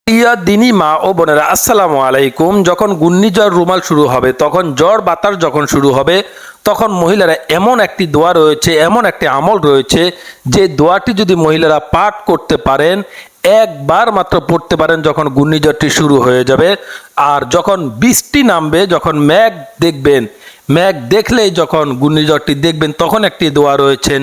প্রিয় দিনী মা ও বোনেরা, আসসালামু আলাইকুম। যখন ঘূর্ণিঝড় রুমাল শুরু হবে, তখন ঝড় বাতাস যখন শুরু হবে, তখন মহিলারা এমন একটি দোয়া রয়েছে, এমন একটি আমল রয়েছে, যে দোয়াটি যদি মহিলারা পাঠ করতে পারেন, একবার মাত্র পড়তে পারেন যখন ঘূর্ণিঝড়টি শুরু হয়ে যাবে। আর যখন বৃষ্টি নামবে, যখন মেঘ দেখবেন, মেঘ দেখলেই যখন ঘূর্ণিঝড়টি দেখবেন তখন একটি দোয়া রয়েছেন,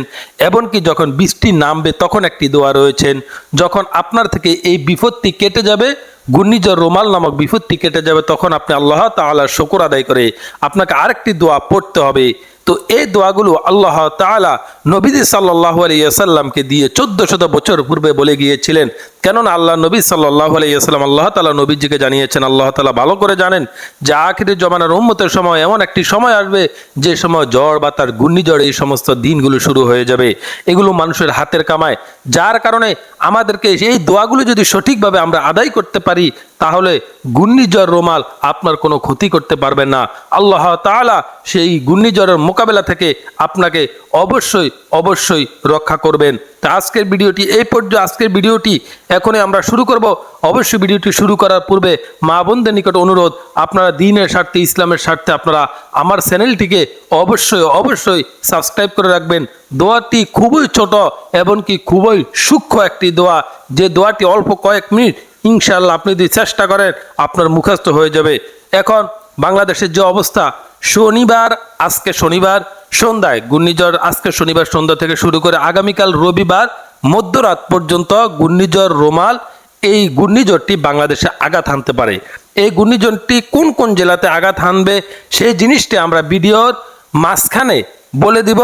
এমনকি যখন বৃষ্টি নামবে তখন একটি দোয়া রয়েছেন। যখন আপনার থেকে এই বিপত্তি কেটে যাবে, ঘূর্ণিঝড় রুমাল নামক বিপত্তি কেটে যাবে, তখন আপনি আল্লাহ তাআলার শুকর আদায় করে আপনাকে আরেকটি দোয়া পড়তে হবে। তো এই দোয়াগুলো আল্লাহ তাআলা নবীজি সাল্লাল্লাহু আলাইহি ওয়াসাল্লামকে দিয়ে 1400 বছর পূর্বে বলে গিয়েছিলেন। কেননা আল্লাহ নবী সাল্লাল্লাহু আলাইহি ওয়াসাল্লাম আল্লাহ তাআলা নবীজিকে জানিয়েছেন, আল্লাহ তাআলা ভালো করে জানেন যে আখিরের জমানার উম্মতের সময় এমন একটি সময় আসবে, যে সময় ঝড় বাতাস ঘূর্ণিঝড় এই সমস্ত দিনগুলো শুরু হয়ে যাবে। এগুলো মানুষের হাতের কামায়, যার কারণে আমাদেরকে এই দোয়াগুলো যদি সঠিকভাবে আমরা আদায় করতে পারি, তাহলে ঘূর্ণিঝড় রুমাল আপনার কোনো ক্ষতি করতে পারবেন না। আল্লাহ তাআলা সেই ঘূর্ণিঝড়ের মোকাবেলা থেকে আপনাকে অবশ্যই অবশ্যই রক্ষা করবেন। তা আজকের ভিডিওটি এই পর্যন্ত। আজকের ভিডিওটি এখনই আমরা শুরু করব। অবশ্যই ভিডিওটি শুরু করার পূর্বে মা বোনদের নিকট অনুরোধ, আপনারা দ্বীনের স্বার্থে, ইসলামের স্বার্থে আপনারা আমার চ্যানেলটিকে অবশ্যই অবশ্যই সাবস্ক্রাইব করে রাখবেন। দোয়াটি খুবই ছোট এমনকি খুবই সূক্ষ্ম একটি দোয়া, যে দোয়াটি অল্প কয়েক মিনিট ইনশাআল্লাহ আপনি যদি চেষ্টা করেন আপনার মুখস্থ হয়ে যাবে। এখন বাংলাদেশের যে অবস্থা, আজকে শনিবার সন্ধ্যায় ঘূর্ণিঝড়, আজকে শনিবার সন্ধ্যা থেকে শুরু করে আগামীকাল রবিবার মধ্যরাত পর্যন্ত ঘূর্ণিঝড় রুমাল, এই ঘূর্ণিঝড়টি বাংলাদেশে আঘাত হানতে পারে। এই ঘূর্ণিঝড়টি কোন কোন জেলাতে আঘাত হানবে সেই জিনিসটি আমরা ভিডিওর মাঝখানে বলে দিব।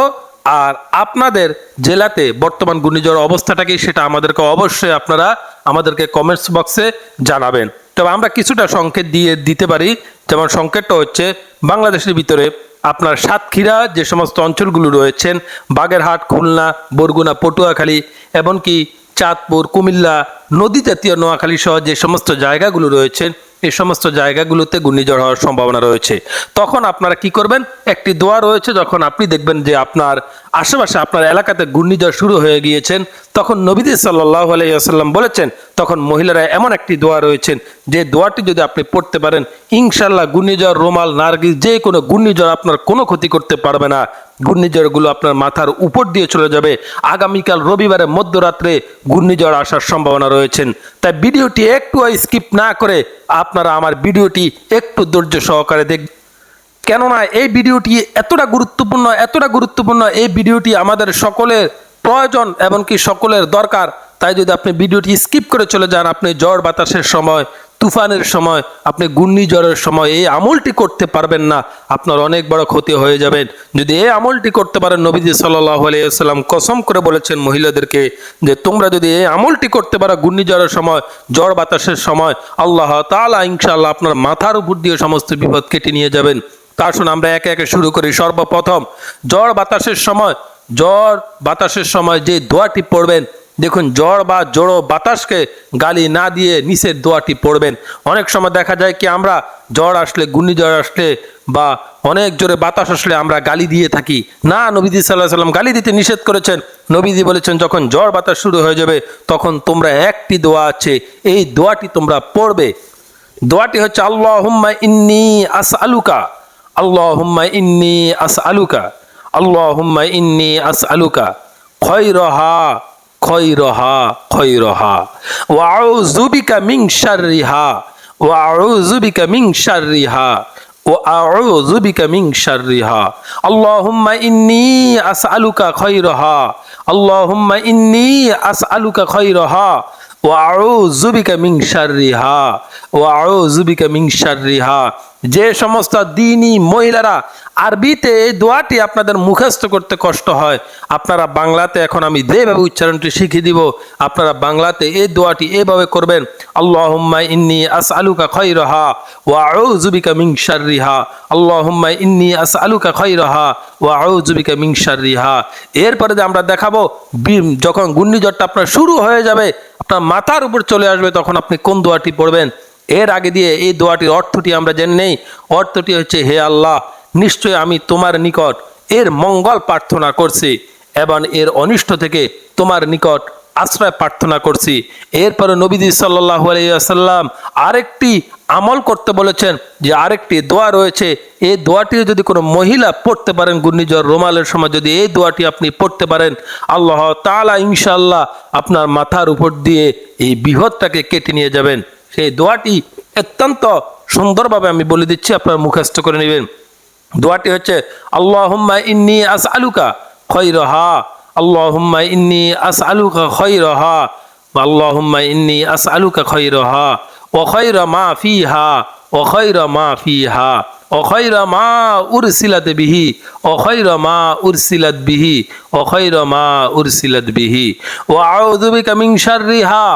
আর আপনাদের জেলাতে বর্তমান ঘূর্ণিঝড় অবস্থাটা কি, সেটা আমাদেরকে অবশ্যই আপনারা আমাদেরকে কমেন্টস বক্সে জানাবেন। তবে আমরা কিছুটা সংকেত দিতে পারি। যেমন সংকেতটা হচ্ছে, বাংলাদেশের ভিতরে আপনার সাতক্ষীরা যে সমস্ত অঞ্চলগুলো রয়েছেন, বাগেরহাট, খুলনা, বরগুনা, পটুয়াখালী, এমনকি চাঁদপুর, কুমিল্লা, নদী জাতীয় নোয়াখালী সহ যে সমস্ত জায়গাগুলো রয়েছে, এই সমস্ত জায়গাগুলোতে ঘূর্ণিঝড় হওয়ার সম্ভাবনা রয়েছে। তখন আপনারা কি করবেন, একটি দোয়া রয়েছে, যখন আপনি দেখবেন যে আপনার আশেপাশে আপনার এলাকাতে ঘূর্ণিঝড় শুরু হয়ে গিয়েছেন, তখন নবীজি সাল্লাল্লাহু আলাইহি ওয়াসাল্লাম বলেছেন, তখন মহিলারা এমন একটি দোয়া রয়েছেন, যে দোয়াটি যদি আপনি পড়তে পারেন, ইনশাআল্লাহ ঘূর্ণিঝড় রুমাল, নার্গিস, যে কোনো ঘূর্ণিঝড় আপনার কোনো ক্ষতি করতে পারবে না। ঘূর্ণিঝড়গুলো আপনার মাথার উপর দিয়ে চলে যাবে। আগামীকাল রবিবারে মধ্যরাত্রে ঘূর্ণিঝড় আসার সম্ভাবনা রয়েছেন। তাই ভিডিওটি একটু স্কিপ না করে আপনারা আমার ভিডিওটি একটু ধৈর্য সহকারে দেখবেন, কেননা এই ভিডিওটি এতটা গুরুত্বপূর্ণ, এই ভিডিওটি আমাদের সকলের প্রয়োজন এমনকি সকলের দরকার। তাই যদি আপনি ভিডিওটি স্কিপ করে চলে যান, আপনি ঝড় বাতাসের সময়, তুফানের সময়, আপনি ঘূর্ণিঝড়ের সময় এই আমলটি করতে পারবেন না, আপনার অনেক বড় ক্ষতি হয়ে যাবেন। যদি এই আমলটি করতে পারেন, নবীজি সাল্লাল্লাহু আলাইহি ওয়াসাল্লাম কসম করে বলেছেন মহিলাদেরকে, যে তোমরা যদি এই আমলটি করতে পারো ঘূর্ণিঝড়ের সময়, ঝড় বাতাসের সময়, আল্লাহ তাআলা ইনশাআল্লাহ আপনার মাথার উপর দিয়ে সমস্ত বিপদ কেটে নিয়ে যাবেন। তা আসুন আমরা একে একে শুরু করি। সর্বপ্রথম ঝড় বাতাসের সময় যে দোয়াটি পড়বেন, দেখুন, ঝড় বা জোড়ো বাতাসকে গালি না দিয়ে নিচের দোয়াটি পড়বেন। অনেক সময় দেখা যায় কি, আমরা ঝড় আসলে, ঘূর্ণিঝড় আসলে বা অনেক জোরে বাতাস আসলে আমরা গালি দিয়ে থাকি। না, নবীজি সাল্লাল্লাহু আলাইহি ওয়াসাল্লাম গালি দিতে নিষেধ করেছেন। নবীজি বলেছেন, যখন ঝড় বাতাস শুরু হয়ে যাবে, তখন তোমরা একটি দোয়া আছে, এই দোয়াটি তোমরা পড়বে। দোয়াটি হচ্ছে, আল্লাহুম্মা ইন্নী আসআলুকা, আল্লাহুম্মা ইন্নী আসআলুকা, আল্লাহুম্মা ইন্নী আসআলুকা খয়রাহা খয়রাহা খয়রাহা ওয়া আউযু বিকা মিন শাররিহা ওয়া আউযু বিকা মিন শাররিহা ওয়া আউযু বিকা মিন শাররিহা আল্লাহুম্মা ইন্নী আসআলুকা খয়রাহা, আল্লাহুম্মা ইন্নী আসআলুকা খয়রাহা ওয়া আউযু বিকা মিন শাররিহা ওয়া আউযু বিকা মিন শাররিহা। যে সমস্ত দ্বীনী মহিলারা আরবিতে এই দোয়াটি আপনাদের মুখস্থ করতে কষ্ট হয়, আপনারা বাংলাতে, এখন আমি যেভাবে উচ্চারণটি শিখিয়ে দিব, আপনারা বাংলাতে এই দোয়াটি এভাবে করবেন, আল্লাহুম্মা ইন্নী আসআলুকা খয়রাহা ওয়া আউযু বিকা মিন শাররিহা, আল্লাহুম্মা ইন্নী আসআলুকা খয়রাহা ওয়া আউযু বিকা মিন শাররিহা। এরপরে আমরা দেখাবো, যখন ঘূর্ণিঝড়টা আপনার শুরু হয়ে যাবে, আপনার মাথার উপর চলে আসবে, তখন আপনি কোন দোয়াটি পড়বেন। এর আগে দিয়ে এই দোয়াটির অর্থটি আমরা জেনে নেই। অর্থটি হচ্ছে, হে আল্লাহ, নিশ্চয় আমি তোমার নিকট এর মঙ্গল প্রার্থনা করছি এবং এর অনিষ্ট থেকে তোমার নিকট আশ্রয় প্রার্থনা করছি। এরপরে নবীজি সাল্লাল্লাহু আলাইহি ওয়াসাল্লাম আরেকটি আমল করতে বলেছেন, যে আরেকটি দোয়া রয়েছে, এই দোয়াটি যদি কোনো মহিলা পড়তে পারেন ঘূর্ণিঝড় রুমালের সময়, যদি এই দোয়াটি আপনি পড়তে পারেন, আল্লাহ তাআলা ইনশাআল্লাহ আপনার মাথার উপর দিয়ে এই বিপদটাকে কেটে নিয়ে যাবেন। সেই দোয়াটি অত্যন্ত সুন্দরভাবে আমি বলে দিচ্ছি, আপনারা মুখস্থ করে নেবেন। দোয়াটি হচ্ছে আল্লাহুম্মা ইন্নী আসআলুকা খায়রাহা, আল্লাহুম্মা ইন্নী আসআলুকা খায়রাহা, আল্লাহুম্মা ইন্নী আসআলুকা খায়রাহা ওয়া খায়রা মা ফিহা ওয়া খায়রা মা ফিহা ওয়া খায়রা মা উরসিলাত বিহি ওয়া খায়রা মা উরসিলাত বিহি ওয়া খায়রা মা উরসিলাত বিহি ওয়া আউযু বিকা মিন শাররিহা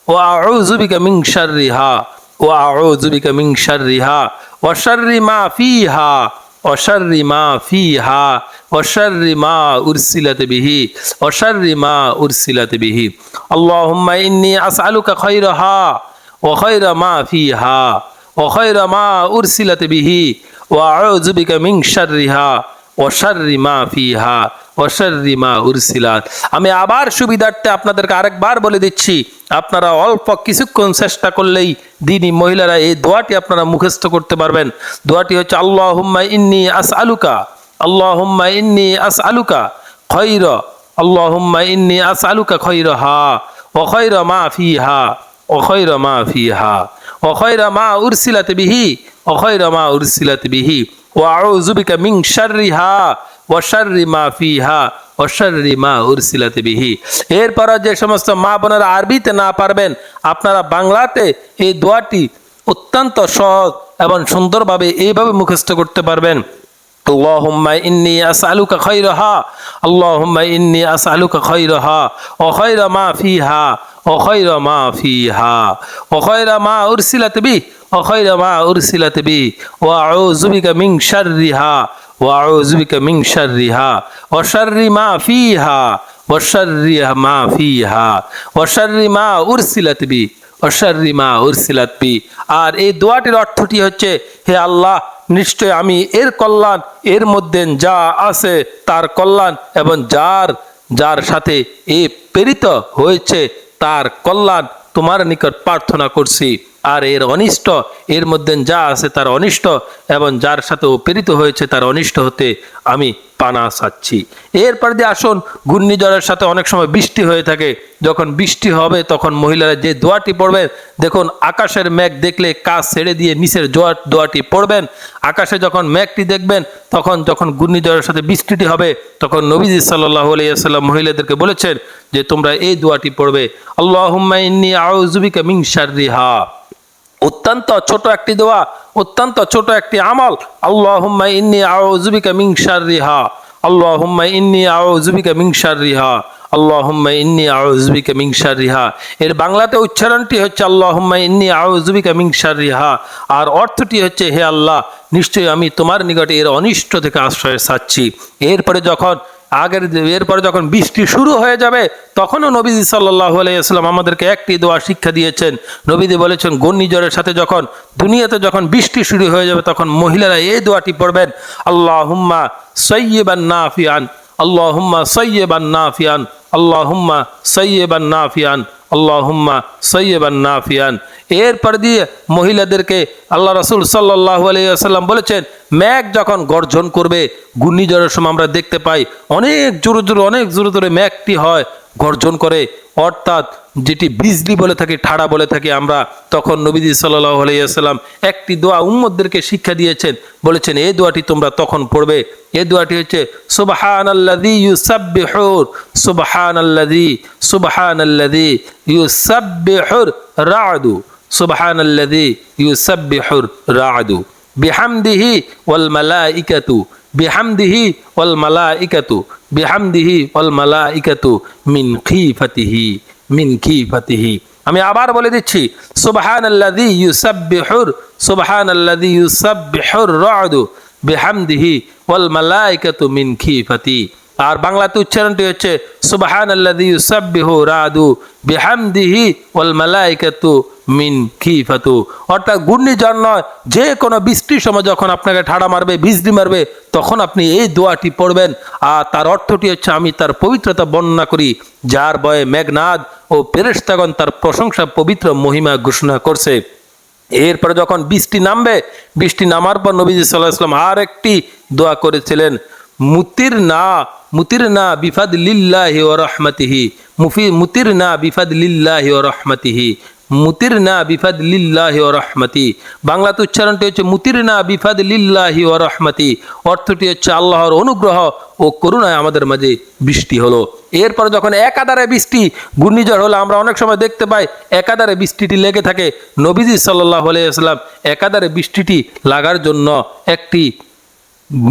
ওয়া আউযু বিকা মিন শাররিহা ওয়া আউযু বিকা মিন শাররিহা ওয়া শাররি মা ফিহা وشر ما فيها وشر ما أرسلت به وشر ما أرسلت به اللهم إني أسألك خيرها وخير ما فيها وخير ما أرسلت به وأعوذ بك من شرها وشر ما فيها وشر ما أرسلت। আমি আবার সুবিধার্থে আপনাদেরকে আরেকবার বলে দিচ্ছি, আপনারা অল্প কিছুক্ষণ চেষ্টা করলেই দিনী মহিলারা এই দোয়াটি আপনারা মুখস্থ করতে পারবেন। দোয়াটি হচ্ছে আল্লাহুম্মা ইন্নী আসআলুকা, আল্লাহুম্মা ইন্নী আসআলুকা খায়রা, আল্লাহুম্মা ইন্নী আসআলুকা খায়রাহা ওয়া খায়রা মা ফিহা ওয়া খায়রা মা ফিহা ওয়া খায়রা মা উরসিলাত বিহি ওয়া খায়রা মা উরসিলাত বিহি ওয়া আউযু বিকা মিন শাররিহা ওয়া শাররি মা ফিহা ওয়া শাররি মা উরসিলাত বিহি। এরপর যে সমস্ত মা বোনেরা আরবিতে না পারবেন, আপনারা বাংলাতে এই দোয়াটি অত্যন্ত সহজ এবং সুন্দরভাবে এইভাবে মুখস্থ করতে পারবেন। اللهم إني أسألك خيرها اللهم إني أسألك خيرها وخير ما فيها وخير ما فيها وخير ما أرسلت به وخير ما أرسلت به وأعوذ بك من شرها وأعوذ بك من شرها وشر ما فيها وشر ما فيها وشر ما أرسلت به وشر ما أرسلت به। আর এই দোয়াটির অর্থটি হচ্ছে, হে আল্লাহ, নিশ্চয় আমি এর কল্যাণ, এর মধ্যে যা আছে তার কল্যাণ, এবং যার সাথে এ প্রেরিত হয়েছে তার কল্যাণ তোমার নিকট প্রার্থনা করছি, আর এর অনিষ্ট, এর মধ্যে যা আছে তার অনিষ্ট, এবং যার সাথে ও প্রেরিত হয়েছে তার অনিষ্ট হতে আমি পানা চাচ্ছি। এরপর দিয়ে আসুন, ঘূর্ণিঝড়ের সাথে অনেক সময় বৃষ্টি হয়ে থাকে। যখন বৃষ্টি হবে তখন মহিলারা যে দোয়াটি পড়বেন, দেখুন আকাশের মেঘ দেখলে কাজ ছেড়ে দিয়ে নিচের দোয়াটি পড়বেন। আকাশে যখন মেঘটি দেখবেন, যখন ঘূর্ণিঝড়ের সাথে বৃষ্টিটি হবে, তখন নবীজি সাল্লাল্লাহু আলাইহি ওয়াসাল্লাম মহিলাদেরকে বলেছেন যে তোমরা এই দোয়াটি পড়বে, আল্লাহুম্মা ইন্নী আউযু বিকা মিন শাররিহা। অত্যন্ত ছোট একটি দোয়া, অত্যন্ত ছোট একটি আমল। আল্লাহুম্মা ইন্নী আউযু বিকা মিন শাররিহা, আল্লাহুম্মা ইন্নী আউযু বিকা মিন শাররিহা, আল্লাহুম্মা ইন্নী আউযু বিকা মিন শাররিহা। এর বাংলাতে উচ্চারণটি হচ্ছে আল্লাহুম্মা ইন্নী আউযু বিকা মিন শাররিহা, আর অর্থটি হচ্ছে, হে আল্লাহ, নিশ্চয়ই আমি তোমার নিকটে এর অনিষ্ট থেকে আশ্রয় চাচ্ছি। এরপরে যখন বৃষ্টি শুরু হয়ে যাবে, তখনও নবীজি সাল্লাল্লাহু আলাইহি ওয়াসাল্লাম আমাদেরকে একটি দোয়া শিক্ষা দিয়েছেন। নবীজি বলেছেন, ঘূর্ণিঝড়ের সাথে দুনিয়াতে যখন বৃষ্টি শুরু হয়ে যাবে, তখন মহিলারা এই দোয়াটি পড়বেন, আল্লাহুম্মা সাইয়্যিবান নাফিআন, আল্লাহুম্মা সাইয়্যিবান নাফিআন, আল্লাহুম্মা সাইয়্যিবান নাফিআন, আল্লাহুম্মা সাইয়্যিবান নাফিআন। এরপর দিয়ে মহিলাদেরকে আল্লাহ রাসূল সাল্লাল্লাহু আলাইহি ওয়াসাল্লাম বলেছেন, মেঘ যখন গর্জন করবে, ঘূর্ণিঝড়ের সময় আমরা দেখতে পাই অনেক জোরে জোরে মেঘটি হয়, গর্জন করে, অর্থাৎ যেটি বিজলি বলে থাকি, ঠাড়া বলে থাকি আমরা, তখন নবীজি সাল্লাল্লাহু আলাইহি ওয়াসাল্লাম একটি দোয়া উম্মতদেরকে শিক্ষা দিয়েছেন, বলেছেন এই দোয়াটি তোমরা তখন পড়বে। এই দোয়াটি হচ্ছে সুবহানাল্লাযী ইউসাব্বিহুর সুবহানাল্লাযী ইউসাব্বিহুর রা'দু সুবহানাল্লাযী ইউসাব্বিহুর রা'দু বিহামদিহি ওয়াল মালাইকাতু বিহামদিহি ওয়াল মালাইকাতু বিহামদিহি ওয়াল মালাইকাতু মিন খিফাতিহি। আমি আবার বলে দিচ্ছি, সুবহানাল্লাযী ইউসাব্বিহুর রা'দু বিহামদিহি ওয়াল মালাইকাতু মিন খিফাতি। আর বাংলাতে উচ্চারণটি হচ্ছে সুবহানাল্লাযী ইউসাব্বিহু রা'দু বিহামদিহি ওয়াল মালাইকাতু মিন খিফাতু, অর্থাৎ ঘূর্ণিঝড় নয়, যে কোনো বৃষ্টির সময় যখন আপনাকে ঠাড়া মারবে, বিজলি মারবে, তখন আপনি এই দোয়াটি পড়বেন। আর তার অর্থটি হচ্ছে, আমি তার পবিত্রতা বর্ণনা করি, যার বয়ে মেঘনাদ ও ফেরেশতাগণ তার প্রশংসা পবিত্র মহিমা ঘোষণা করছে। এরপরে যখন বৃষ্টি নামবে, বৃষ্টি নামার পর নবীজি সাল্লাল্লাহু আলাইহি ওয়াসাল্লাম আর একটি দোয়া করেছিলেন, মুতিরনা বিফাদলিল্লাহি ওয়া রাহমাতিহি, মুতিরনা বিফাদলিল্লাহি ওয়া রাহমাতিহি, মুতিরনা বিফাদলিল্লাহি ওয়া রাহমাতি। বাংলাতে উচ্চারণটি হচ্ছে মুতিরনা বিফাদলিল্লাহি ওয়া রাহমাতি, অর্থটি হচ্ছে আল্লাহর অনুগ্রহ ও করুণায় আমাদের মাঝে বৃষ্টি হলো। এরপরে যখন একাধারে বৃষ্টি, ঘূর্ণিঝড় হলো, আমরা অনেক সময় দেখতে পাই একাধারে বৃষ্টিটি লেগে থাকে। নবীজি সাল্লাল্লাহু আলাইহি ওয়াসাল্লাম একাধারে বৃষ্টিটি লাগার জন্য একটি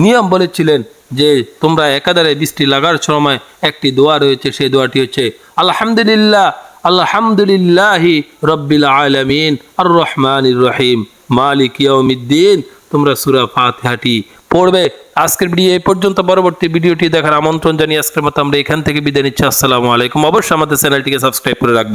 নিয়ম বলেছিলেন, যে তোমরা একাধারে বৃষ্টি লাগার সময় একটি দোয়া রয়েছে, সেই দোয়াটি হচ্ছে আলহামদুলিল্লাহ, আলহামদুলিল্লাহি রব্বিল আলামিন আর রহমানির রহিম মালিক ইয়াউমিদ্দিন। তোমরা সূরা ফাতিহাটি পড়বে। আজকের ভিডিও এই পর্যন্ত। পরবর্তী ভিডিওটি দেখার আমন্ত্রণ জানিয়ে আজকের মতো আমরা এখান থেকে বিদায় নিচ্ছি। আসসালামু আলাইকুম। অবশ্যই আমাদের চ্যানেলটিকে সাবস্ক্রাইব করে রাখবেন।